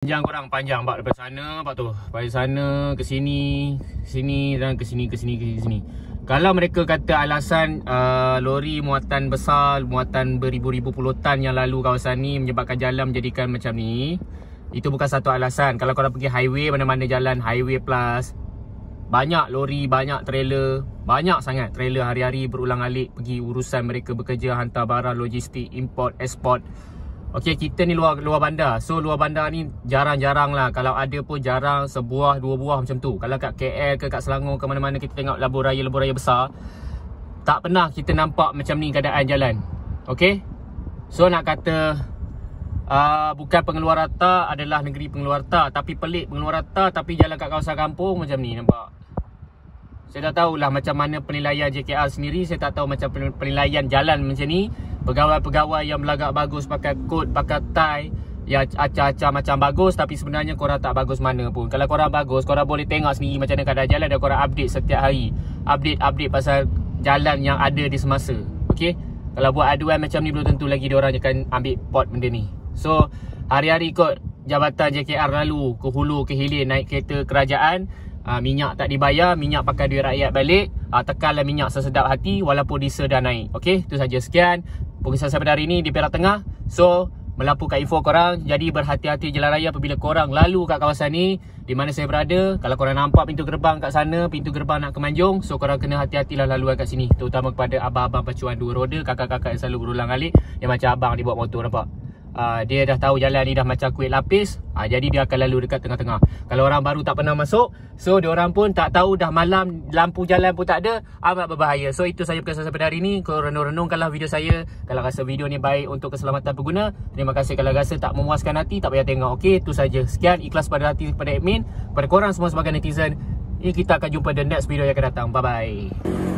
Panjang korang, panjang bak daripada sana, bak tu. Daripada sana ke sini, sini dan ke sini, ke sini, ke sini. Kalau mereka kata alasan lori muatan besar, muatan beribu-ribu pulutan yang lalu kawasan ni menyebabkan jalan menjadikan macam ni, itu bukan satu alasan. Kalau korang pergi highway, mana-mana jalan highway plus, banyak lori, banyak trailer, banyak sangat trailer hari-hari berulang-alik pergi urusan mereka bekerja, hantar barang, logistik, import, export. Okey, kita ni luar bandar. So luar bandar ni jarang-jarang lah. Kalau ada pun jarang, sebuah, dua buah macam tu. Kalau kat KL ke kat Selangor ke mana-mana kita tengok lebuh raya besar, tak pernah kita nampak macam ni keadaan jalan. Okey. So nak kata bukan pengeluar harta adalah negeri pengeluar harta, tapi pelik pengeluar harta tapi jalan kat kawasan kampung macam ni, nampak. Saya tak tahulah macam mana penilaian JKR sendiri. Saya tak tahu macam penilaian jalan macam ni. Pegawai-pegawai yang berlagak bagus, pakai kot, pakai tie, ya acah-acah macam bagus, tapi sebenarnya korang tak bagus mana pun. Kalau korang bagus, korang boleh tengok sendiri macam mana keadaan jalan dan korang update setiap hari. Update pasal jalan yang ada di semasa. Okey. Kalau buat aduan macam ni, belum tentu lagi diorang akan ambil pot benda ni. So hari-hari ikut jabatan JKR lalu ke hulu ke hilir naik kereta kerajaan, minyak tak dibayar, minyak pakai duit rakyat balik, tekanlah minyak sesedap hati walaupun diesel dah naik. Okey, itu saja. Sekian pengisah saya pada hari ini di Perak Tengah. So melaporkan info korang, jadi berhati-hati jalan raya apabila korang lalu kat kawasan ni di mana saya berada. Kalau korang nampak pintu gerbang kat sana, pintu gerbang nak ke Manjung, so korang kena hati-hatilah laluan kat sini, terutama kepada abang-abang pacuan dua roda, kakak-kakak yang selalu berulang-alik, yang macam abang dia bawa motor, nampak. Dia dah tahu jalan ni dah macam kuih lapis, jadi dia akan lalu dekat tengah-tengah. Kalau orang baru tak pernah masuk, so diorang pun tak tahu, dah malam, lampu jalan pun tak ada, amat berbahaya. So itu saja perkongsian saya pada hari ini. Korang renung-renungkanlah video saya. Kalau rasa video ni baik untuk keselamatan pengguna, terima kasih. Kalau rasa tak memuaskan hati, tak payah tengok. Okey, itu saja. Sekian, ikhlas pada hati kepada admin, pada korang semua sebagai netizen. Kita akan jumpa di next video yang akan datang. Bye-bye.